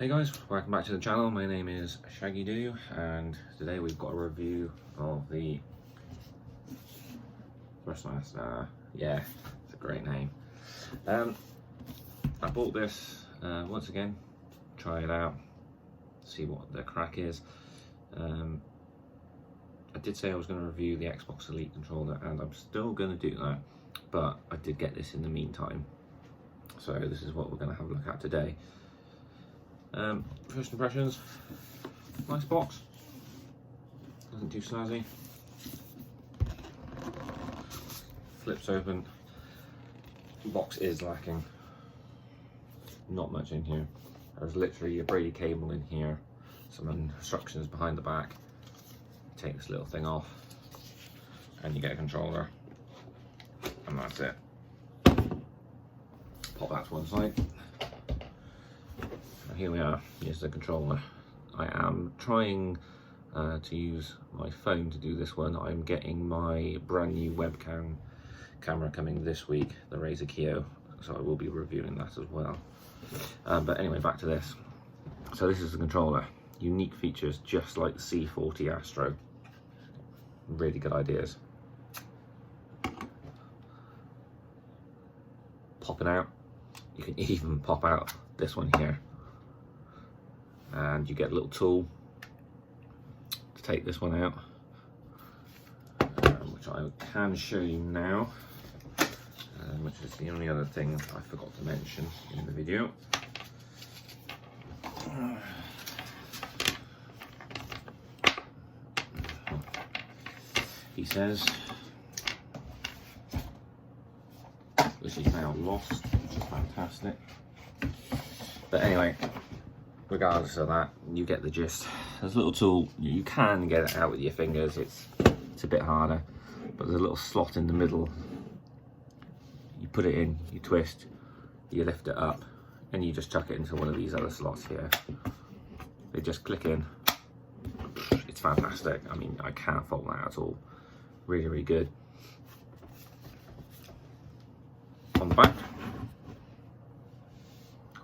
Hey guys, welcome back to the channel. My name is Shaggy Doo, and today we've got a review of the Thrustmaster. Yeah, it's a great name. I bought this once again, try it out, see what the crack is. I did say I was going to review the Xbox Elite controller, and I'm still going to do that, but I did get this in the meantime. So this is what we're going to have a look at today. First impressions, nice box, nothing too snazzy, flips open, the box is lacking, not much in here. There's literally a braided cable in here, some instructions behind the back. Take this little thing off and you get a controller, and that's it. Pop that to one side. Here we are, here's the controller. I am trying to use my phone to do this one. I'm getting my brand new webcam camera coming this week, the Razer Kio, so I will be reviewing that as well. But anyway, back to this. So this is the controller. Unique features, just like the C40 Astro. Really good ideas. Popping out. You can even pop out this one here. And you get a little tool to take this one out, which I can show you now, which is the only other thing I forgot to mention in the video. He says this is now lost, which is fantastic. But anyway, regardless of that, you get the gist. There's a little tool, you can get it out with your fingers, it's a bit harder, but there's a little slot in the middle. You put it in, you twist, you lift it up, and you just chuck it into one of these other slots here. They just click in. It's fantastic. I mean, I can't fault that at all. Really, really good. On the back,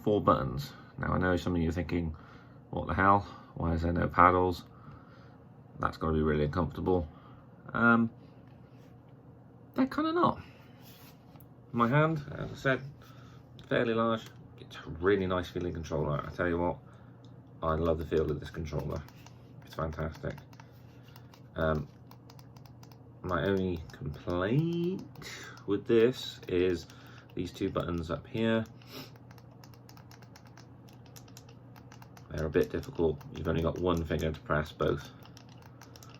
4 buttons. Now I know some of you are thinking, what the hell? Why is there no paddles? That's got to be really uncomfortable. They're kind of not. My hand, as I said, fairly large. It's a really nice feeling controller. I tell you what, I love the feel of this controller. It's fantastic. My only complaint with this is these 2 buttons up here. They're a bit difficult. You've only got one finger to press both.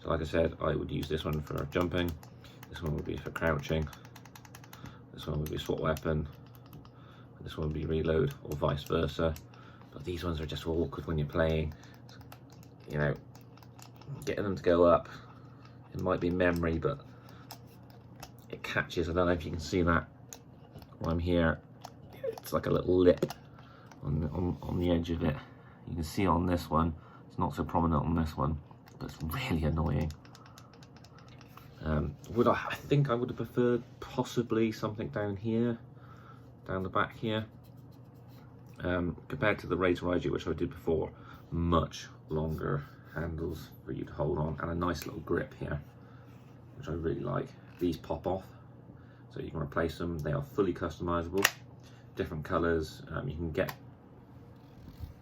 So like I said, I would use this one for jumping, this one would be for crouching, this one would be swap weapon, and this one would be reload, or vice versa. But these ones are just awkward when you're playing. You know, getting them to go up, it might be memory, but it catches. I don't know if you can see that while I'm here. It's like a little lip on the edge of it. You can see on this one, it's not so prominent on this one, but it's really annoying. I think I would have preferred possibly something down here, down the back here, compared to the Razer IG, which I did before. Much longer handles for you to hold on, and a nice little grip here, which I really like. These pop off, so you can replace them. They are fully customizable, different colors. You can get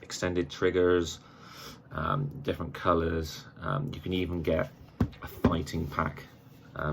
extended triggers, different colors. You can even get a fighting pack,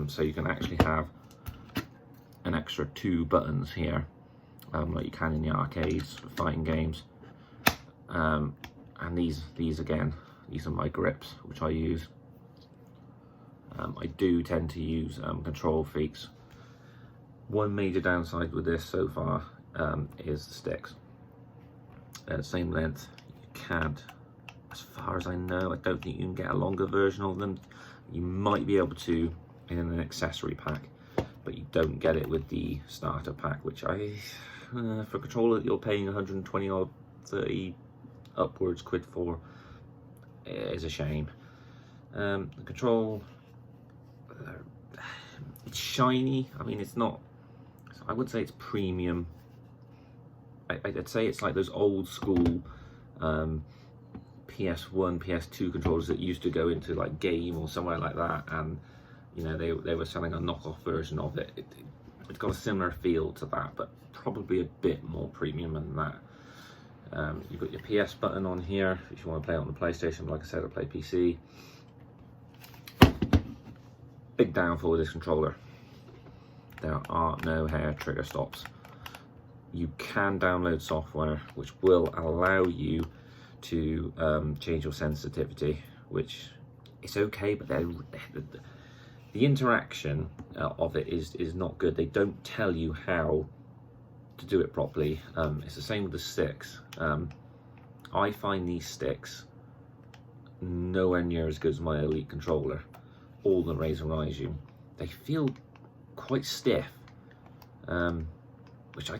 so you can actually have an extra 2 buttons here, like you can in the arcades for fighting games. And these again, these are my grips, which I use. I do tend to use control freaks. One major downside with this so far is the sticks. Same length. You can't, as far as I know, I don't think you can get a longer version of them. You might be able to in an accessory pack, but you don't get it with the starter pack, which for a controller that you're paying 120 or 30 upwards quid for, is a shame. The control, it's shiny. I mean, it's not, I would say it's premium. I'd say it's like those old school PS1, PS2 controllers that used to go into like Game or somewhere like that, and you know, they were selling a knockoff version of it. It's got a similar feel to that, but probably a bit more premium than that. You've got your PS button on here if you want to play it on the PlayStation. Like I said, I play PC. Big downfall with this controller: there are no hair trigger stops. You can download software which will allow you to change your sensitivity, which is okay, but the interaction of it is not good. They don't tell you how to do it properly. It's the same with the sticks. I find these sticks nowhere near as good as my Elite controller or the Razer Raiju. They feel quite stiff, which I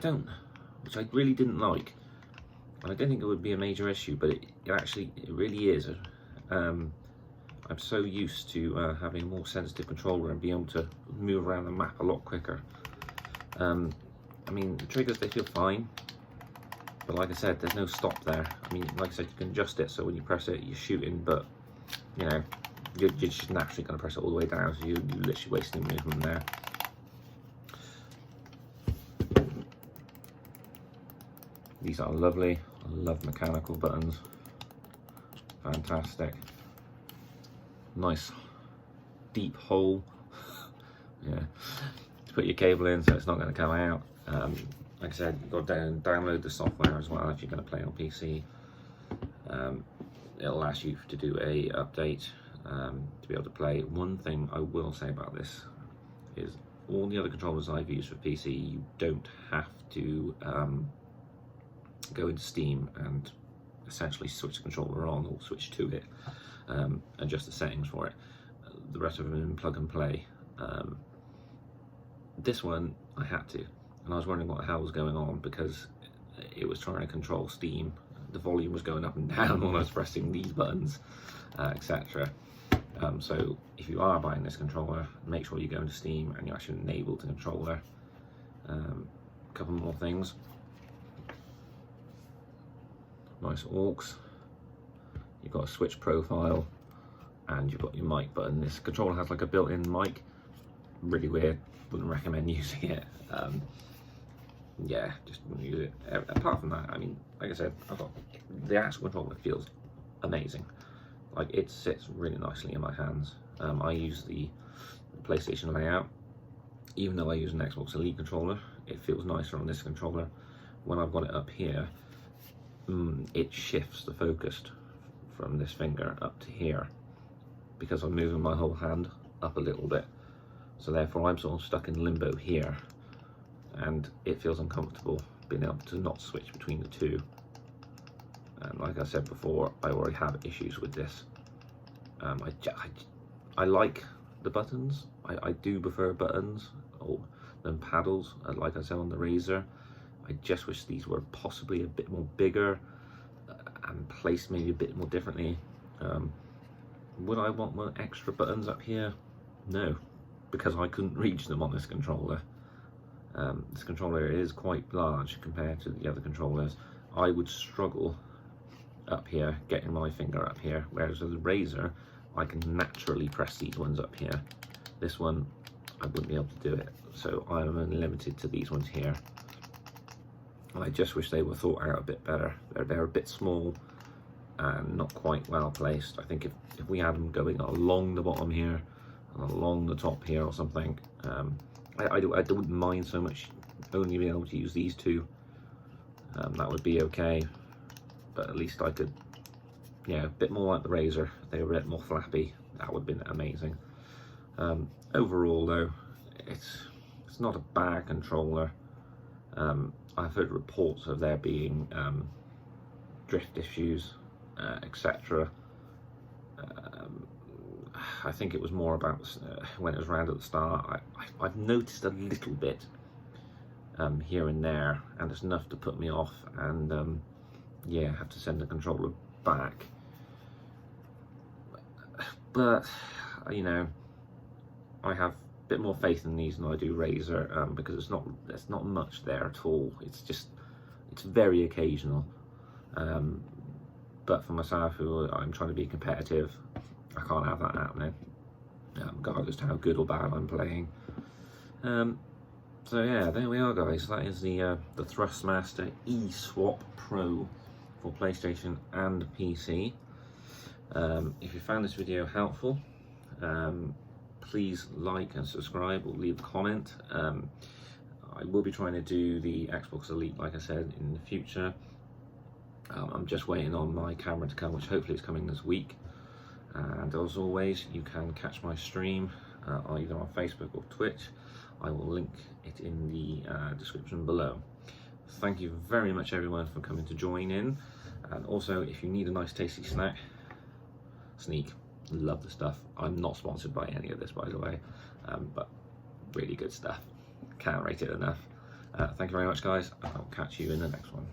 really didn't like. And I don't think it would be a major issue, but it really is. I'm so used to having a more sensitive controller and being able to move around the map a lot quicker. I mean, the triggers, they feel fine, but like I said, there's no stop there. I mean, like I said, you can adjust it so when you press it, you're shooting, but you know, you're just naturally going to press it all the way down, so you're literally wasting movement there. These are lovely. I love mechanical buttons. Fantastic. Nice deep hole. Yeah, to put your cable in so it's not going to come out. Like I said, you've got to download the software as well if you're going to play on PC. It'll ask you to do a update to be able to play. One thing I will say about this is all the other controllers I've used for PC, you don't have to go into Steam and essentially switch the controller on or switch to it, adjust the settings for it. The rest of them in plug and play. This one I had to, and I was wondering what the hell was going on because it was trying to control Steam. The volume was going up and down when I was pressing these buttons, etc. So if you are buying this controller, make sure you go into Steam and you actually enable the controller. A couple more things. Nice aux. You've got a switch profile and you've got your mic button. This controller has like a built-in mic. Really weird. Wouldn't recommend using it. Yeah, just wouldn't use it. Apart from that, I mean, like I said, I've got the actual controller feels amazing. Like, it sits really nicely in my hands. I use the PlayStation layout. Even though I use an Xbox Elite controller, it feels nicer on this controller. When I've got it up here, it shifts the focus from this finger up to here because I'm moving my whole hand up a little bit. So therefore I'm sort of stuck in limbo here, and it feels uncomfortable being able to not switch between the two. And like I said before, I already have issues with this. I like the buttons. I do prefer buttons than paddles, like I said on the Razer. I just wish these were possibly a bit more bigger and placed maybe a bit more differently. Would I want more extra buttons up here? No, because I couldn't reach them on this controller. This controller is quite large compared to the other controllers. I would struggle up here, getting my finger up here, whereas with the Razer, I can naturally press these ones up here. This one, I wouldn't be able to do it, so I'm only limited to these ones here. I just wish they were thought out a bit better. They're a bit small and not quite well placed. I think if we had them going along the bottom here and along the top here or something, I wouldn't mind so much only being able to use these two. That would be okay, but at least I could, yeah, a bit more like the Razer. If they were a bit more flappy, that would have been amazing. Overall though, it's not a bad controller. I've heard reports of there being drift issues, etc. I think it was more about when it was around at the start. I've noticed a little bit here and there, and it's enough to put me off, and yeah, have to send the controller back. But you know, I have a bit more faith in these than I do Razer, because there's not much there at all. It's very occasional. but for myself, who I'm trying to be competitive, I can't have that happening, regardless to how good or bad I'm playing. So yeah, there we are, guys. That is the Thrustmaster eswap Pro for PlayStation and PC. If you found this video helpful, please like and subscribe or leave a comment. I will be trying to do the Xbox Elite, like I said, in the future. I'm just waiting on my camera to come, which hopefully is coming this week. And as always, you can catch my stream either on Facebook or Twitch. I will link it in the description below. Thank you very much, everyone, for coming to join in. And also, if you need a nice tasty snack, Sneak, love the stuff. I'm not sponsored by any of this, by the way, but really good stuff. Can't rate it enough. Thank you very much, guys. I'll catch you in the next one.